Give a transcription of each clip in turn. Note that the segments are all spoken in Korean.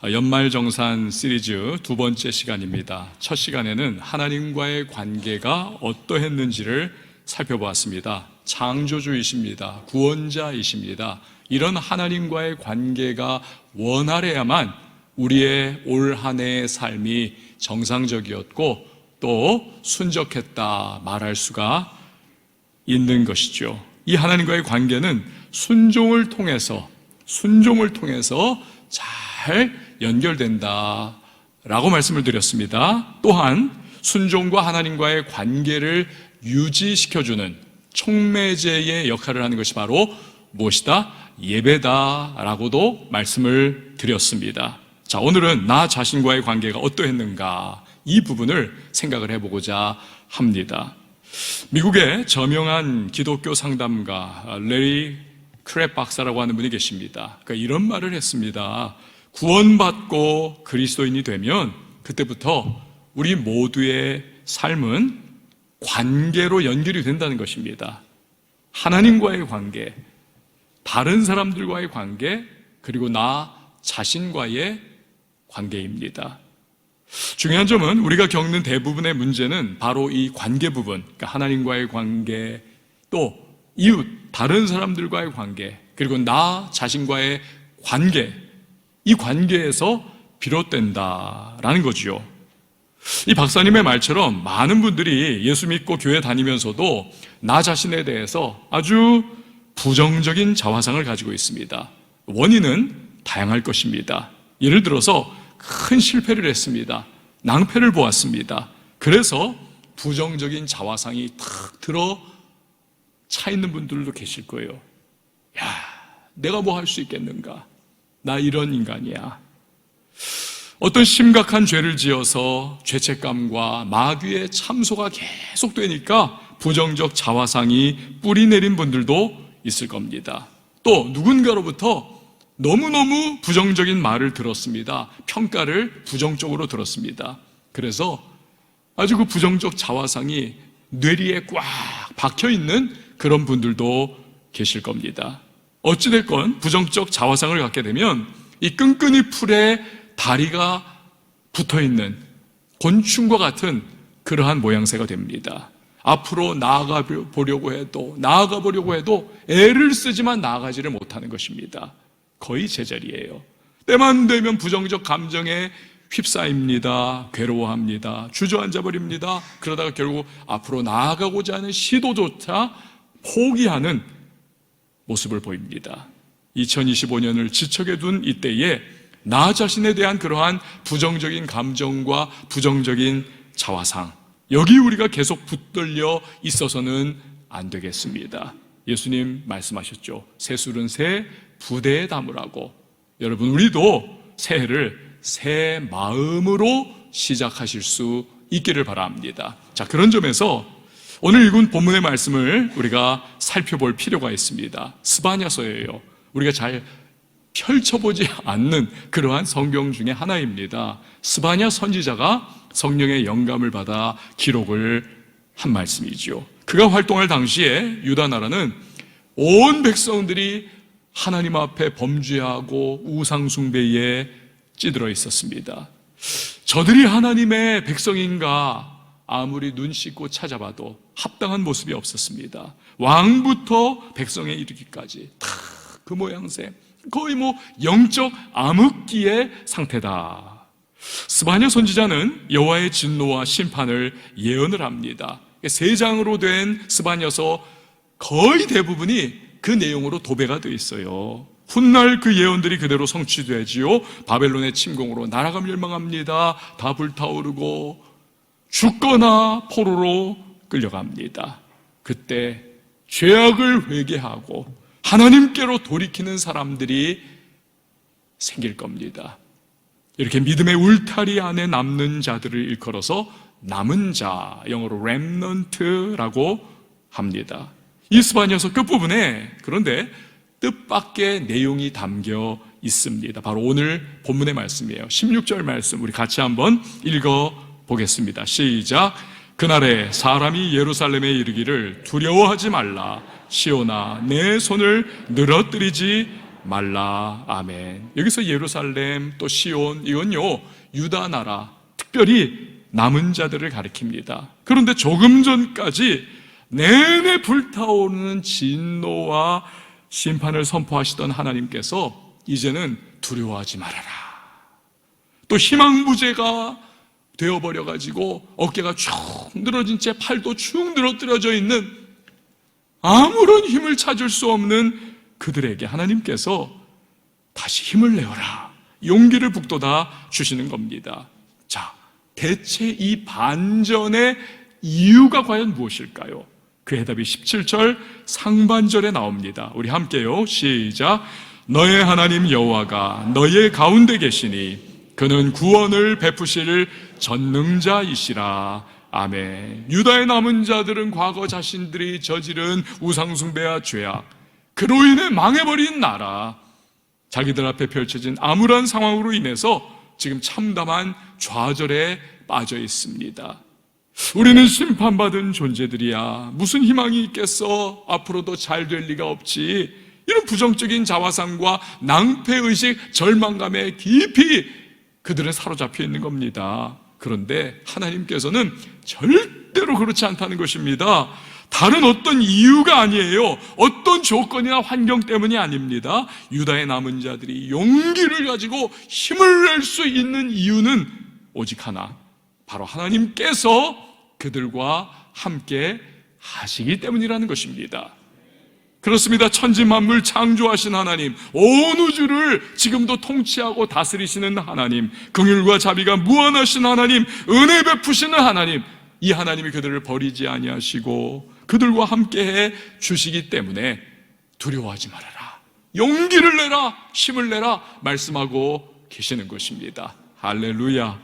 연말정산 시리즈 두 번째 시간입니다. 첫 시간에는 하나님과의 관계가 어떠했는지를 살펴보았습니다. 창조주이십니다. 구원자이십니다. 이런 하나님과의 관계가 원활해야만 우리의 올 한 해의 삶이 정상적이었고 또 순적했다 말할 수가 있는 것이죠. 이 하나님과의 관계는 순종을 통해서 잘 연결된다라고 말씀을 드렸습니다. 또한 순종과 하나님과의 관계를 유지시켜주는 촉매제의 역할을 하는 것이 바로 무엇이다? 예배다라고도 말씀을 드렸습니다. 자, 오늘은 나 자신과의 관계가 어떠했는가 이 부분을 생각을 해보고자 합니다. 미국의 저명한 기독교 상담가 레리 크랩 박사라고 하는 분이 계십니다. 그러니까 이런 말을 했습니다. 구원받고 그리스도인이 되면 그때부터 우리 모두의 삶은 관계로 연결이 된다는 것입니다. 하나님과의 관계, 다른 사람들과의 관계, 그리고 나 자신과의 관계입니다. 중요한 점은 우리가 겪는 대부분의 문제는 바로 이 관계 부분, 그러니까 하나님과의 관계, 또 이웃, 다른 사람들과의 관계, 그리고 나 자신과의 관계, 이 관계에서 비롯된다라는 거지요. 이 박사님의 말처럼 많은 분들이 예수 믿고 교회 다니면서도 나 자신에 대해서 아주 부정적인 자화상을 가지고 있습니다. 원인은 다양할 것입니다. 예를 들어서 큰 실패를 했습니다. 낭패를 보았습니다. 그래서 부정적인 자화상이 탁 들어 차 있는 분들도 계실 거예요. 야, 내가 뭐 할 수 있겠는가? 나 이런 인간이야. 어떤 심각한 죄를 지어서 죄책감과 마귀의 참소가 계속되니까 부정적 자화상이 뿌리 내린 분들도 있을 겁니다. 또 누군가로부터 너무너무 부정적인 말을 들었습니다. 평가를 부정적으로 들었습니다. 그래서 아주 그 부정적 자화상이 뇌리에 꽉 박혀있는 그런 분들도 계실 겁니다. 어찌됐건 부정적 자화상을 갖게 되면 이 끈끈이 풀에 다리가 붙어있는 곤충과 같은 그러한 모양새가 됩니다. 앞으로 나아가 보려고 해도 애를 쓰지만 나아가지를 못하는 것입니다. 거의 제자리예요. 때만 되면 부정적 감정에 휩싸입니다. 괴로워합니다. 주저앉아버립니다. 그러다가 결국 앞으로 나아가고자 하는 시도조차 포기하는 모습을 보입니다. 2025년을 지척에 둔 이때에 나 자신에 대한 그러한 부정적인 감정과 부정적인 자화상, 여기 우리가 계속 붙들려 있어서는 안 되겠습니다. 예수님 말씀하셨죠. 새술은 새 부대에 담으라고. 여러분, 우리도 새해를 새 마음으로 시작하실 수 있기를 바랍니다. 자, 그런 점에서 오늘 읽은 본문의 말씀을 우리가 살펴볼 필요가 있습니다. 스바냐서예요. 우리가 잘 펼쳐보지 않는 그러한 성경 중에 하나입니다. 스바냐 선지자가 성령의 영감을 받아 기록을 한 말씀이죠. 그가 활동할 당시에 유다 나라는 온 백성들이 하나님 앞에 범죄하고 우상 숭배에 찌들어 있었습니다. 저들이 하나님의 백성인가 아무리 눈 씻고 찾아봐도 합당한 모습이 없었습니다. 왕부터 백성에 이르기까지 다 그 모양새, 거의 영적 암흑기의 상태다. 스바냐 선지자는 여호와의 진노와 심판을 예언을 합니다. 세 장으로 된 스바냐서 거의 대부분이 그 내용으로 도배가 되어 있어요. 훗날 그 예언들이 그대로 성취되지요. 바벨론의 침공으로 나라가 멸망합니다. 다 불타오르고 죽거나 포로로 끌려갑니다. 그때 죄악을 회개하고 하나님께로 돌이키는 사람들이 생길 겁니다. 이렇게 믿음의 울타리 안에 남는 자들을 일컬어서 남은 자, 영어로 렘넌트라고 합니다. 이 스바냐서 끝부분에 그런데 뜻밖의 내용이 담겨 있습니다. 바로 오늘 본문의 말씀이에요. 16절 말씀 우리 같이 한번 읽어보겠습니다. 시작. 그날에 사람이 예루살렘에 이르기를 두려워하지 말라. 시온아 내 손을 늘어뜨리지 말라. 아멘. 여기서 예루살렘 또 시온, 이건요 유다 나라, 특별히 남은 자들을 가리킵니다. 그런데 조금 전까지 내내 불타오르는 진노와 심판을 선포하시던 하나님께서 이제는 두려워하지 말아라, 또 희망부재가 되어버려가지고 어깨가 쭉 늘어진 채 팔도 축 늘어뜨려져 있는 아무런 힘을 찾을 수 없는 그들에게 하나님께서 다시 힘을 내어라, 용기를 북돋아 주시는 겁니다. 자, 대체 이 반전의 이유가 과연 무엇일까요? 그 해답이 17절 상반절에 나옵니다. 우리 함께요, 시작. 너의 하나님 여호와가 너의 가운데 계시니 그는 구원을 베푸실 전능자이시라. 아멘. 유다의 남은 자들은 과거 자신들이 저지른 우상숭배와 죄악, 그로 인해 망해버린 나라, 자기들 앞에 펼쳐진 암울한 상황으로 인해서 지금 참담한 좌절에 빠져 있습니다. 우리는 심판받은 존재들이야, 무슨 희망이 있겠어, 앞으로도 잘 될 리가 없지, 이런 부정적인 자화상과 낭패의식, 절망감에 깊이 그들은 사로잡혀 있는 겁니다. 그런데 하나님께서는 절대로 그렇지 않다는 것입니다. 다른 어떤 이유가 아니에요. 어떤 조건이나 환경 때문이 아닙니다. 유다의 남은 자들이 용기를 가지고 힘을 낼 수 있는 이유는 오직 하나, 바로 하나님께서 그들과 함께 하시기 때문이라는 것입니다. 그렇습니다. 천지만물 창조하신 하나님, 온 우주를 지금도 통치하고 다스리시는 하나님, 긍휼과 자비가 무한하신 하나님, 은혜 베푸시는 하나님, 이 하나님이 그들을 버리지 아니하시고 그들과 함께해 주시기 때문에 두려워하지 말아라, 용기를 내라, 힘을 내라 말씀하고 계시는 것입니다. 할렐루야.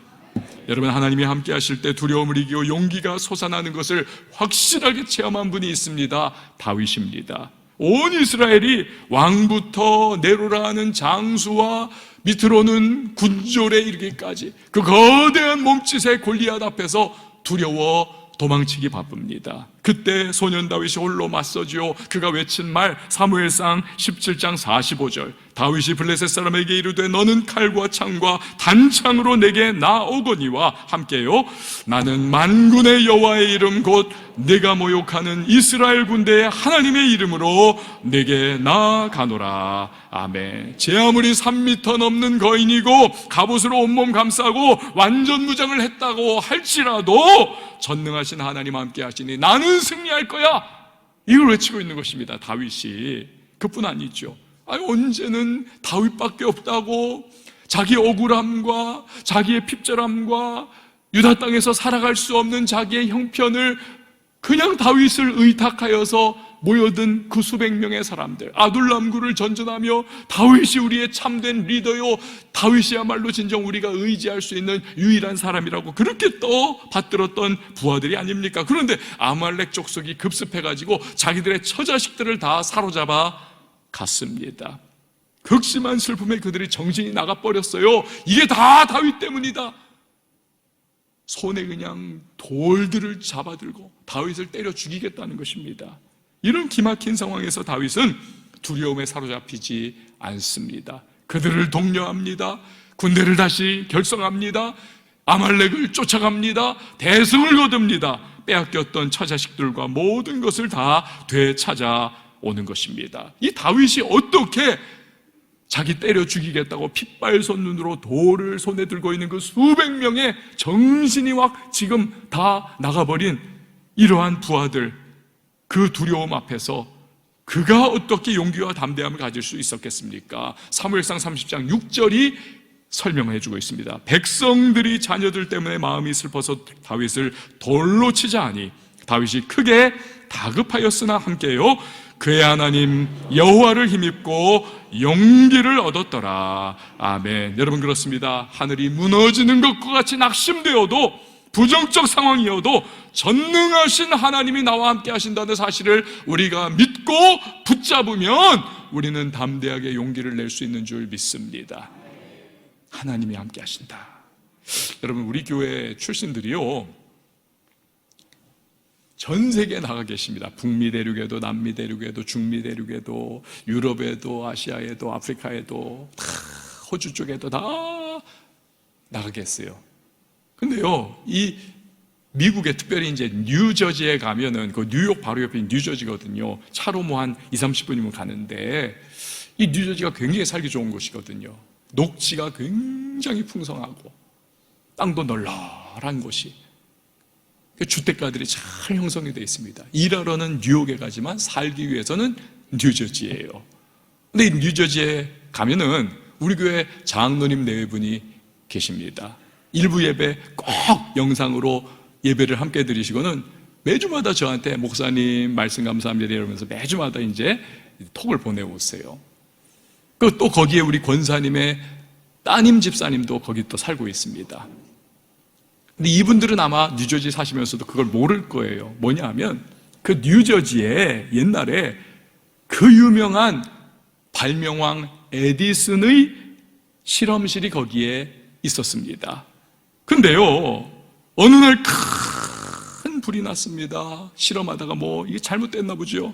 여러분, 하나님이 함께 하실 때 두려움을 이기고 용기가 솟아나는 것을 확실하게 체험한 분이 있습니다. 다윗입니다. 온 이스라엘이 왕부터 네로라 하는 장수와 밑으로는 군졸에 이르기까지 그 거대한 몸짓의 골리앗 앞에서 두려워 도망치기 바쁩니다. 그때 소년 다윗이 홀로 맞서지요. 그가 외친 말, 사무엘상 17장 45절. 다윗이 블레셋 사람에게 이르되 너는 칼과 창과 단창으로 내게 나오거니와 함께요, 나는 만군의 여호와의 이름 곧 내가 모욕하는 이스라엘 군대의 하나님의 이름으로 내게 나아가노라. 아멘. 제 아무리 3m 넘는 거인이고 갑옷으로 온몸 감싸고 완전 무장을 했다고 할지라도 전능하신 하나님 함께 하시니 나는 승리할 거야, 이걸 외치고 있는 것입니다. 다윗이. 그뿐 아니죠. 언제는 다윗밖에 없다고 자기 억울함과 자기의 핍절함과 유다 땅에서 살아갈 수 없는 자기의 형편을 그냥 다윗을 의탁하여서 모여든 그 수백 명의 사람들, 아둘람굴을 전전하며 다윗이 우리의 참된 리더요, 다윗이야말로 진정 우리가 의지할 수 있는 유일한 사람이라고 그렇게 또 받들었던 부하들이 아닙니까? 그런데 아말렉 족속이 급습해가지고 자기들의 처자식들을 다 사로잡아 갔습니다. 극심한 슬픔에 그들이 정신이 나가버렸어요. 이게 다 다윗 때문이다. 손에 그냥 돌들을 잡아들고 다윗을 때려 죽이겠다는 것입니다. 이런 기막힌 상황에서 다윗은 두려움에 사로잡히지 않습니다. 그들을 독려합니다. 군대를 다시 결성합니다. 아말렉을 쫓아갑니다. 대승을 거둡니다. 빼앗겼던 처자식들과 모든 것을 다 되찾아오는 것입니다. 이 다윗이 어떻게 자기 때려 죽이겠다고 핏발손 눈으로 돌을 손에 들고 있는 그 수백 명의 정신이 확 지금 다 나가버린 이러한 부하들, 그 두려움 앞에서 그가 어떻게 용기와 담대함을 가질 수 있었겠습니까? 사무엘상 30장 6절이 설명해 주고 있습니다. 백성들이 자녀들 때문에 마음이 슬퍼서 다윗을 돌로 치자 하니 다윗이 크게 다급하였으나 함께요, 그의 하나님 여호와를 힘입고 용기를 얻었더라. 아멘. 여러분, 그렇습니다. 하늘이 무너지는 것과 같이 낙심되어도, 부정적 상황이어도 전능하신 하나님이 나와 함께 하신다는 사실을 우리가 믿고 붙잡으면 우리는 담대하게 용기를 낼 수 있는 줄 믿습니다. 하나님이 함께 하신다. 여러분, 우리 교회 출신들이요, 전 세계에 나가 계십니다. 북미 대륙에도, 남미 대륙에도, 중미 대륙에도, 유럽에도, 아시아에도, 아프리카에도, 다 호주 쪽에도 다 나가 계세요. 근데요, 이 미국에 특별히 이제 뉴저지에 가면은 그 뉴욕 바로 옆에 뉴저지거든요. 차로 뭐 한 20-30분이면 가는데 이 뉴저지가 굉장히 살기 좋은 곳이거든요. 녹지가 굉장히 풍성하고 땅도 널널한 곳이, 주택가들이 잘 형성이 되어 있습니다. 일하러는 뉴욕에 가지만 살기 위해서는 뉴저지예요. 근데 이 뉴저지에 가면은 우리 교회 장로님 네 분이 계십니다. 일부 예배 꼭 영상으로 예배를 함께 드리시고는 매주마다 저한테 목사님 말씀 감사합니다 이러면서 매주마다 이제 톡을 보내오세요. 또 거기에 우리 권사님의 따님 집사님도 거기 또 살고 있습니다. 근데 이분들은 아마 뉴저지 사시면서도 그걸 모를 거예요. 뭐냐 하면 그 뉴저지에 옛날에 그 유명한 발명왕 에디슨의 실험실이 거기에 있었습니다. 근데요, 어느 날 큰 불이 났습니다. 실험하다가 이게 잘못됐나 보죠.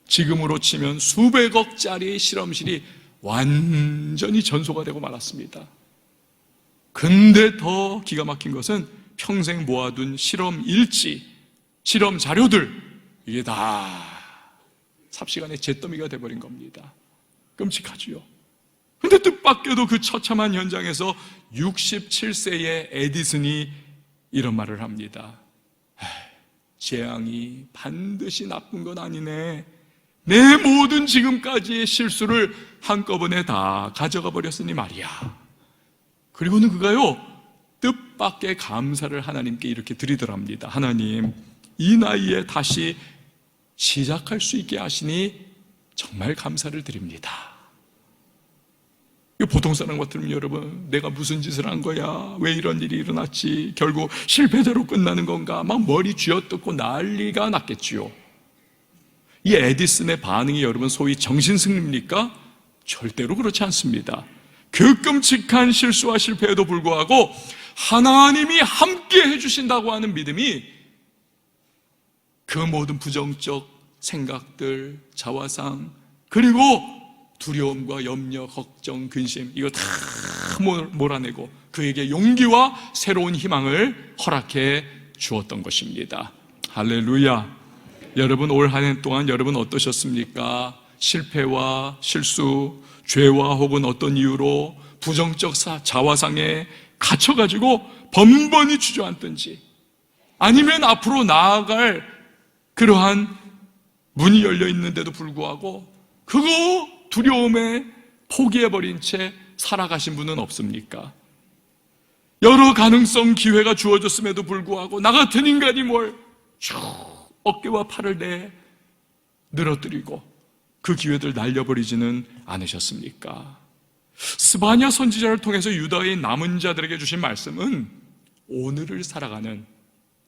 지금으로 치면 수백억짜리 실험실이 완전히 전소가 되고 말았습니다. 근데 더 기가 막힌 것은 평생 모아둔 실험 일지, 실험 자료들, 이게 다 삽시간에 잿더미가 돼버린 겁니다. 끔찍하지요. 근데 뜻밖에도 그 처참한 현장에서 67세의 에디슨이 이런 말을 합니다. 재앙이 반드시 나쁜 건 아니네. 내 모든 지금까지의 실수를 한꺼번에 다 가져가 버렸으니 말이야. 그리고는 그가요, 뜻밖의 감사를 하나님께 이렇게 드리더랍니다. 하나님, 이 나이에 다시 시작할 수 있게 하시니 정말 감사를 드립니다. 이거 보통 사람 같으면 여러분, 내가 무슨 짓을 한 거야? 왜 이런 일이 일어났지? 결국 실패자로 끝나는 건가? 막 머리 쥐어뜯고 난리가 났겠지요. 이 에디슨의 반응이 여러분 소위 정신승리입니까? 절대로 그렇지 않습니다. 그 끔찍한 실수와 실패에도 불구하고 하나님이 함께 해주신다고 하는 믿음이 그 모든 부정적 생각들, 자화상, 그리고 두려움과 염려, 걱정, 근심, 이거 다 몰아내고 그에게 용기와 새로운 희망을 허락해 주었던 것입니다. 할렐루야. 여러분, 올 한 해 동안 여러분 어떠셨습니까? 실패와 실수, 죄와 혹은 어떤 이유로 부정적 자화상에 갇혀가지고 번번이 주저앉든지, 아니면 앞으로 나아갈 그러한 문이 열려 있는데도 불구하고 그거 두려움에 포기해버린 채 살아가신 분은 없습니까? 여러 가능성, 기회가 주어졌음에도 불구하고 나 같은 인간이 뭘 쭉 어깨와 팔을 늘어뜨리고 그 기회들 날려버리지는 않으셨습니까? 스바냐 선지자를 통해서 유다의 남은 자들에게 주신 말씀은 오늘을 살아가는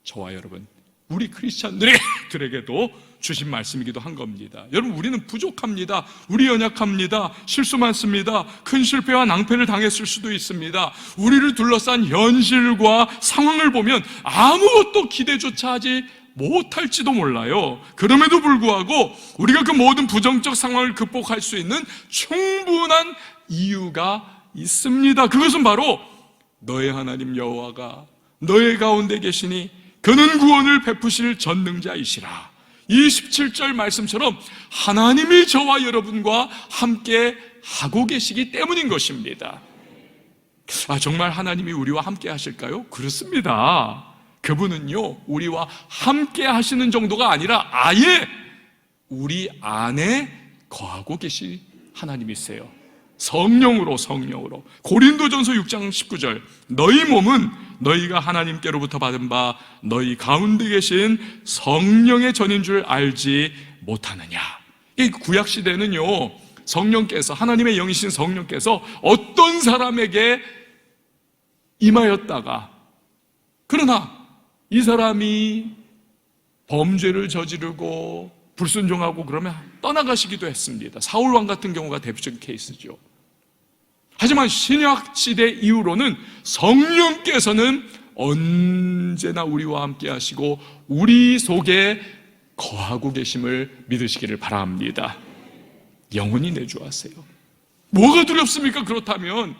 저와 여러분, 우리 크리스찬들에게도 주신 말씀이기도 한 겁니다. 여러분, 우리는 부족합니다. 우리 연약합니다. 실수 많습니다. 큰 실패와 낭패를 당했을 수도 있습니다. 우리를 둘러싼 현실과 상황을 보면 아무것도 기대조차 하지 못할지도 몰라요. 그럼에도 불구하고 우리가 그 모든 부정적 상황을 극복할 수 있는 충분한 이유가 있습니다. 그것은 바로 너의 하나님 여호와가 너의 가운데 계시니 그는 구원을 베푸실 전능자이시라. 이 17절 말씀처럼 하나님이 저와 여러분과 함께 하고 계시기 때문인 것입니다. 정말 하나님이 우리와 함께 하실까요? 그렇습니다. 그분은요, 우리와 함께 하시는 정도가 아니라 아예 우리 안에 거하고 계신 하나님이세요. 성령으로. 고린도전서 6장 19절, 너희 몸은 너희가 하나님께로부터 받은 바 너희 가운데 계신 성령의 전인 줄 알지 못하느냐. 이 구약시대는요, 성령께서, 하나님의 영이신 성령께서 어떤 사람에게 임하였다가, 그러나 이 사람이 범죄를 저지르고 불순종하고 그러면 떠나가시기도 했습니다. 사울왕 같은 경우가 대표적인 케이스죠. 하지만 신약시대 이후로는 성령께서는 언제나 우리와 함께 하시고 우리 속에 거하고 계심을 믿으시기를 바랍니다. 영원히 내주하세요. 뭐가 두렵습니까? 그렇다면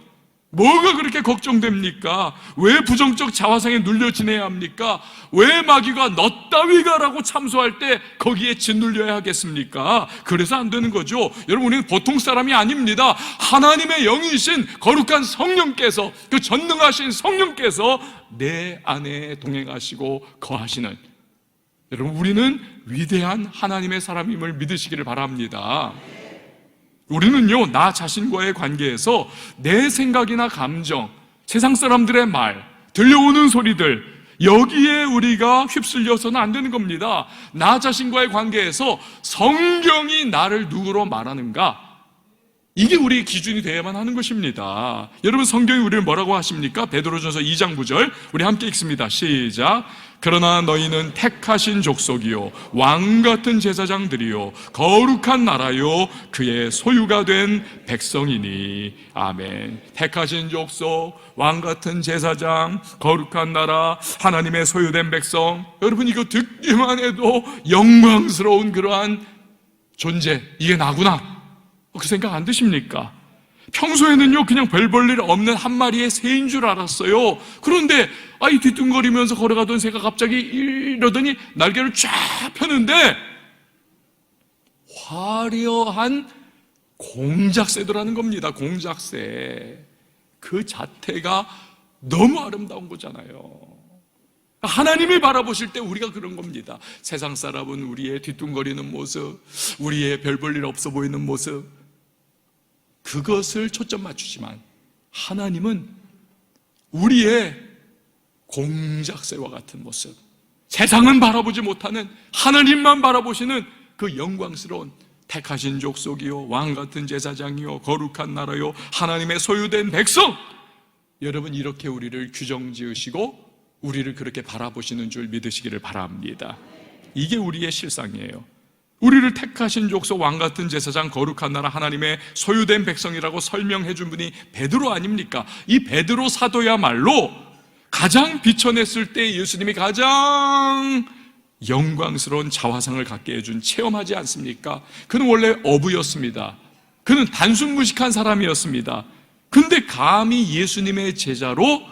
뭐가 그렇게 걱정됩니까? 왜 부정적 자화상에 눌려 지내야 합니까? 왜 마귀가 너 따위가라고 참소할 때 거기에 짓눌려야 하겠습니까? 그래서 안 되는 거죠. 여러분, 우리는 보통 사람이 아닙니다. 하나님의 영이신 거룩한 성령께서, 그 전능하신 성령께서 내 안에 동행하시고 거하시는, 여러분, 우리는 위대한 하나님의 사람임을 믿으시기를 바랍니다. 우리는요, 나 자신과의 관계에서 내 생각이나 감정, 세상 사람들의 말, 들려오는 소리들, 여기에 우리가 휩쓸려서는 안 되는 겁니다. 나 자신과의 관계에서 성경이 나를 누구로 말하는가, 이게 우리의 기준이 되어야만 하는 것입니다. 여러분, 성경이 우리를 뭐라고 하십니까? 베드로전서 2장 9절 우리 함께 읽습니다. 시작. 그러나 너희는 택하신 족속이요 왕같은 제사장들이요 거룩한 나라요 그의 소유가 된 백성이니. 아멘. 택하신 족속, 왕같은 제사장, 거룩한 나라, 하나님의 소유된 백성. 여러분, 이거 듣기만 해도 영광스러운 그러한 존재, 이게 나구나, 그 생각 안 드십니까? 평소에는요, 그냥 별 볼 일 없는 한 마리의 새인 줄 알았어요. 그런데 이 뒤뚱거리면서 걸어가던 새가 갑자기 이러더니 날개를 쫙 펴는데 화려한 공작새더라는 겁니다. 공작새. 그 자태가 너무 아름다운 거잖아요. 하나님이 바라보실 때 우리가 그런 겁니다. 세상 사람은 우리의 뒤뚱거리는 모습, 우리의 별 볼 일 없어 보이는 모습, 그것을 초점 맞추지만 하나님은 우리의 공작새와 같은 모습, 세상은 바라보지 못하는 하나님만 바라보시는 그 영광스러운 택하신 족속이요 왕같은 제사장이요 거룩한 나라요 하나님의 소유된 백성. 여러분, 이렇게 우리를 규정지으시고 우리를 그렇게 바라보시는 줄 믿으시기를 바랍니다. 이게 우리의 실상이에요. 우리를 택하신 족속, 왕같은 제사장, 거룩한 나라, 하나님의 소유된 백성이라고 설명해 준 분이 베드로 아닙니까? 이 베드로 사도야말로 가장 비춰냈을 때 예수님이 가장 영광스러운 자화상을 갖게 해준, 체험하지 않습니까? 그는 원래 어부였습니다. 그는 단순 무식한 사람이었습니다. 근데 감히 예수님의 제자로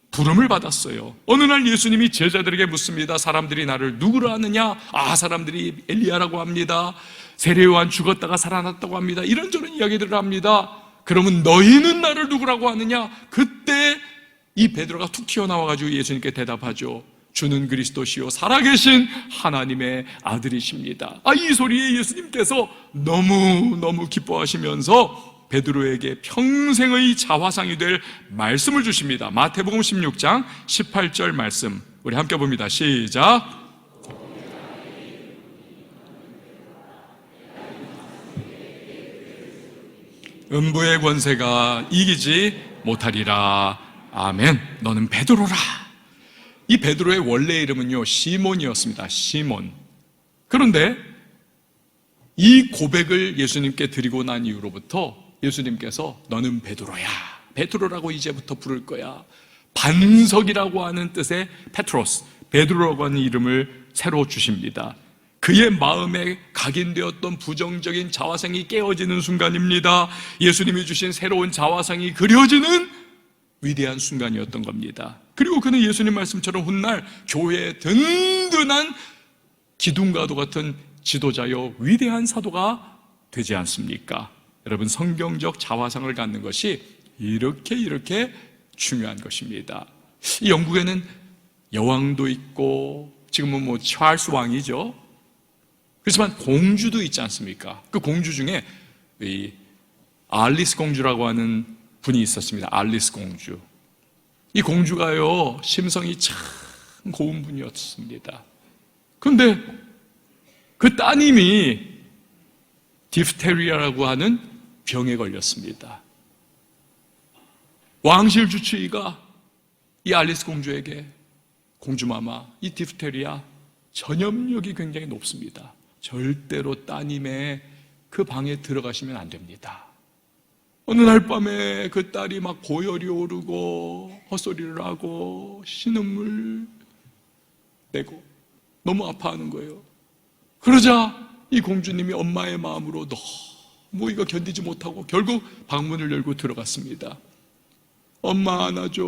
부름을 받았어요. 어느 날 예수님이 제자들에게 묻습니다. 사람들이 나를 누구로 아느냐? 사람들이 엘리야라고 합니다. 세례 요한 죽었다가 살아났다고 합니다. 이런저런 이야기들을 합니다. 그러면 너희는 나를 누구라고 하느냐? 그때 이 베드로가 툭 튀어나와가지고 예수님께 대답하죠. 주는 그리스도시요 살아계신 하나님의 아들이십니다. 이 소리에 예수님께서 너무너무 기뻐하시면서 베드로에게 평생의 자화상이 될 말씀을 주십니다. 마태복음 16장 18절 말씀 우리 함께 봅니다. 시작. 음부의 권세가 이기지 못하리라. 아멘. 너는 베드로라. 이 베드로의 원래 이름은요 시몬이었습니다. 시몬. 그런데 이 고백을 예수님께 드리고 난 이후로부터 예수님께서 너는 베드로야, 베드로라고 이제부터 부를 거야. 반석이라고 하는 뜻의 페트로스, 베드로라고 하는 이름을 새로 주십니다. 그의 마음에 각인되었던 부정적인 자화상이 깨어지는 순간입니다. 예수님이 주신 새로운 자화상이 그려지는 위대한 순간이었던 겁니다. 그리고 그는 예수님 말씀처럼 훗날 교회의 든든한 기둥과도 같은 지도자요 위대한 사도가 되지 않습니까? 여러분, 성경적 자화상을 갖는 것이 이렇게 중요한 것입니다. 이 영국에는 여왕도 있고 지금은 찰스 왕이죠. 그렇지만 공주도 있지 않습니까? 그 공주 중에 이 알리스 공주라고 하는 분이 있었습니다. 알리스 공주. 이 공주가요 심성이 참 고운 분이었습니다. 그런데 그 따님이 디프테리아라고 하는 병에 걸렸습니다. 왕실 주치의가 이 알리스 공주에게 공주마마, 이 디프테리아 전염력이 굉장히 높습니다. 절대로 따님의 그 방에 들어가시면 안 됩니다. 어느 날 밤에 그 딸이 막 고열이 오르고 헛소리를 하고 신음을 내고 너무 아파하는 거예요. 그러자 이 공주님이 엄마의 마음으로 너무 이거 견디지 못하고 결국 방문을 열고 들어갔습니다. 엄마 안아줘.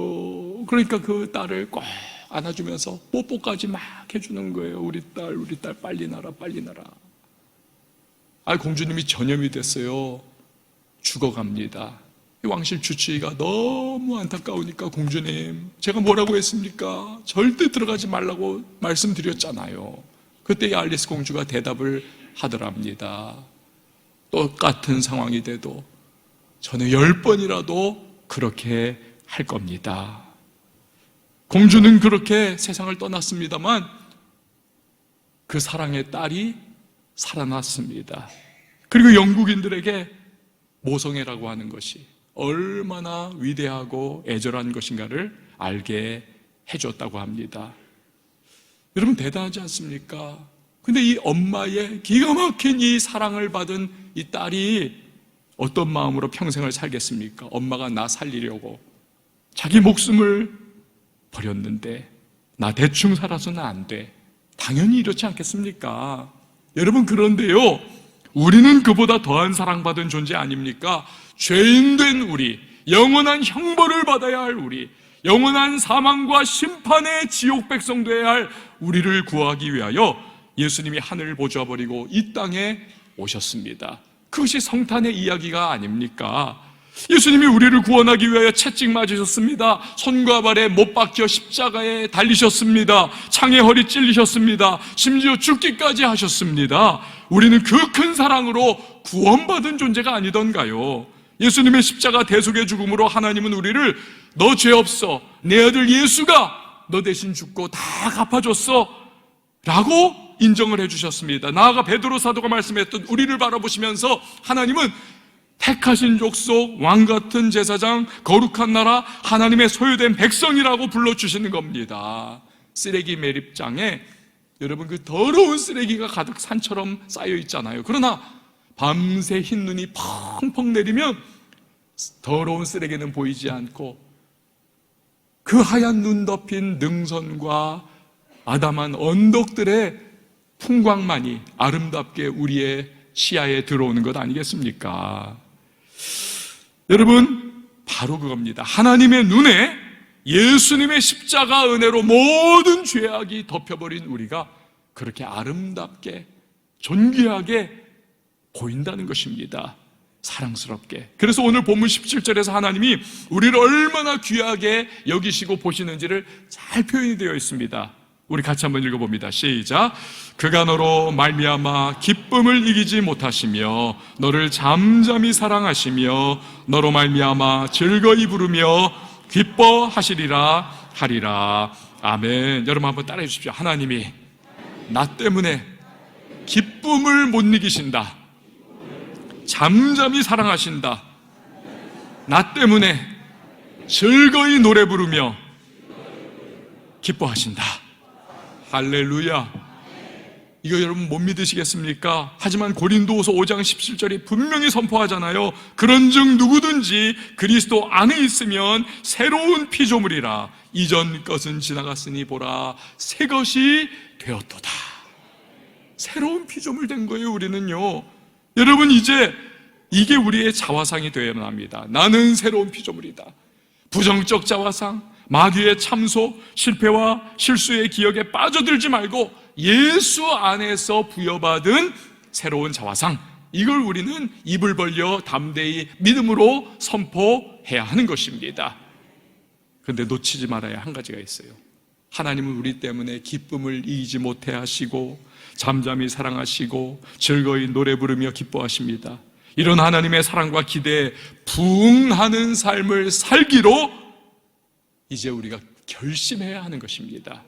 그러니까 그 딸을 꼭 안아주면서 뽀뽀까지 막 해주는 거예요. 우리 딸 빨리 나라, 빨리 나라. 공주님이 전염이 됐어요. 죽어갑니다. 왕실 주치의가 너무 안타까우니까, 공주님, 제가 뭐라고 했습니까? 절대 들어가지 말라고 말씀드렸잖아요. 그때 이 앨리스 공주가 대답을 하더랍니다. 똑같은 상황이 돼도 저는 10번이라도 그렇게 할 겁니다. 공주는 그렇게 세상을 떠났습니다만 그 사랑의 딸이 살아났습니다. 그리고 영국인들에게 모성애라고 하는 것이 얼마나 위대하고 애절한 것인가를 알게 해줬다고 합니다. 여러분, 대단하지 않습니까? 근데 이 엄마의 기가 막힌 이 사랑을 받은 이 딸이 어떤 마음으로 평생을 살겠습니까? 엄마가 나 살리려고 자기 목숨을 버렸는데 나 대충 살아서는 안 돼. 당연히 이렇지 않겠습니까? 여러분, 그런데요, 우리는 그보다 더한 사랑받은 존재 아닙니까? 죄인된 우리, 영원한 형벌을 받아야 할 우리, 영원한 사망과 심판의 지옥 백성 되어야 할 우리를 구하기 위하여 예수님이 하늘을 보좌버리고 이 땅에 오셨습니다. 그것이 성탄의 이야기가 아닙니까? 예수님이 우리를 구원하기 위하여 채찍 맞으셨습니다. 손과 발에 못 박혀 십자가에 달리셨습니다. 창에 허리 찔리셨습니다. 심지어 죽기까지 하셨습니다. 우리는 그 큰 사랑으로 구원받은 존재가 아니던가요? 예수님의 십자가 대속의 죽음으로 하나님은 우리를 너 죄 없어, 내 아들 예수가 너 대신 죽고 다 갚아줬어 라고 인정을 해주셨습니다. 나아가 베드로 사도가 말씀했던 우리를 바라보시면서 하나님은 택하신 족속, 왕같은 제사장, 거룩한 나라, 하나님의 소유된 백성이라고 불러주시는 겁니다. 쓰레기 매립장에 여러분, 그 더러운 쓰레기가 가득 산처럼 쌓여 있잖아요. 그러나 밤새 흰 눈이 펑펑 내리면 더러운 쓰레기는 보이지 않고 그 하얀 눈 덮인 능선과 아담한 언덕들의 풍광만이 아름답게 우리의 시야에 들어오는 것 아니겠습니까? 여러분, 바로 그겁니다. 하나님의 눈에 예수님의 십자가 은혜로 모든 죄악이 덮여버린 우리가 그렇게 아름답게 존귀하게 보인다는 것입니다. 사랑스럽게. 그래서 오늘 본문 17절에서 하나님이 우리를 얼마나 귀하게 여기시고 보시는지를 잘 표현이 되어 있습니다. 우리 같이 한번 읽어봅니다. 시작. 그가 너로 말미암아 기쁨을 이기지 못하시며 너를 잠잠히 사랑하시며 너로 말미암아 즐거이 부르며 기뻐하시리라 하리라. 아멘. 여러분 한번 따라해 주십시오. 하나님이 나 때문에 기쁨을 못 이기신다. 잠잠히 사랑하신다. 나 때문에 즐거이 노래 부르며 기뻐하신다. 할렐루야. 이거 여러분 못 믿으시겠습니까? 하지만 고린도후서 5장 17절이 분명히 선포하잖아요. 그런즉 누구든지 그리스도 안에 있으면 새로운 피조물이라. 이전 것은 지나갔으니 보라 새 것이 되었도다. 새로운 피조물 된 거예요. 우리는요, 여러분, 이제 이게 우리의 자화상이 되어야 합니다. 나는 새로운 피조물이다. 부정적 자화상, 마귀의 참소, 실패와 실수의 기억에 빠져들지 말고 예수 안에서 부여받은 새로운 자화상, 이걸 우리는 입을 벌려 담대히 믿음으로 선포해야 하는 것입니다. 그런데 놓치지 말아야 한 가지가 있어요. 하나님은 우리 때문에 기쁨을 이기지 못해 하시고 잠잠히 사랑하시고 즐거이 노래 부르며 기뻐하십니다. 이런 하나님의 사랑과 기대에 부응하는 삶을 살기로 이제 우리가 결심해야 하는 것입니다.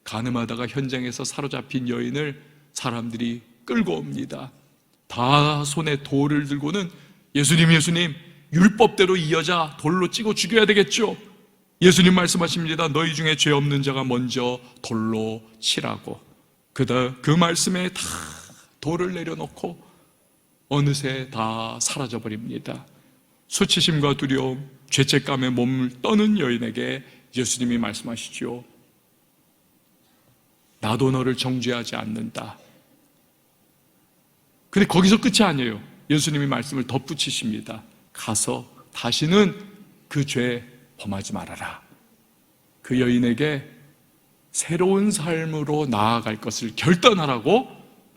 가늠하다가 현장에서 사로잡힌 여인을 사람들이 끌고 옵니다. 다 손에 돌을 들고는 예수님, 율법대로 이 여자 돌로 찍어 죽여야 되겠죠. 예수님 말씀하십니다. 너희 중에 죄 없는 자가 먼저 돌로 치라고. 그 말씀에 다 돌을 내려놓고 어느새 다 사라져버립니다. 수치심과 두려움, 죄책감에 몸을 떠는 여인에게 예수님이 말씀하시죠. 나도 너를 정죄하지 않는다. 근데 거기서 끝이 아니에요. 예수님이 말씀을 덧붙이십니다. 가서 다시는 그 죄 범하지 말아라. 그 여인에게 새로운 삶으로 나아갈 것을 결단하라고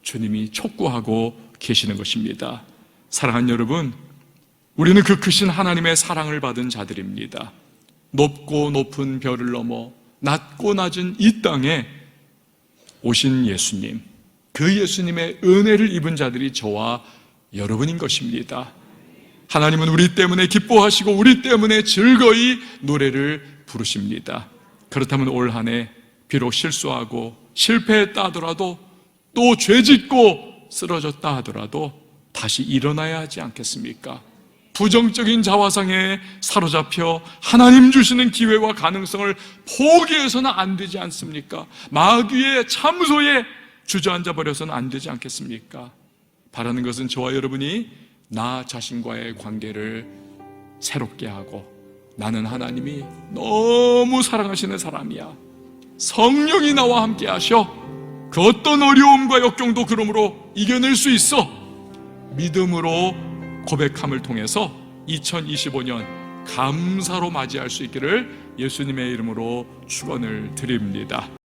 주님이 촉구하고 계시는 것입니다. 사랑하는 여러분, 우리는 그 크신 하나님의 사랑을 받은 자들입니다. 높고 높은 별을 넘어 낮고 낮은 이 땅에 오신 예수님, 그 예수님의 은혜를 입은 자들이 저와 여러분인 것입니다. 하나님은 우리 때문에 기뻐하시고 우리 때문에 즐거이 노래를 부르십니다. 그렇다면 올 한 해 비록 실수하고 실패했다 하더라도, 또 죄짓고 쓰러졌다 하더라도 다시 일어나야 하지 않겠습니까? 부정적인 자화상에 사로잡혀 하나님 주시는 기회와 가능성을 포기해서는 안 되지 않습니까? 마귀의 참소에 주저앉아 버려서는 안 되지 않겠습니까? 바라는 것은 저와 여러분이 나 자신과의 관계를 새롭게 하고, 나는 하나님이 너무 사랑하시는 사람이야, 성령이 나와 함께 하셔, 그 어떤 어려움과 역경도 그러므로 이겨낼 수 있어, 믿음으로 고백함을 통해서 2025년 감사로 맞이할 수 있기를 예수님의 이름으로 축원을 드립니다.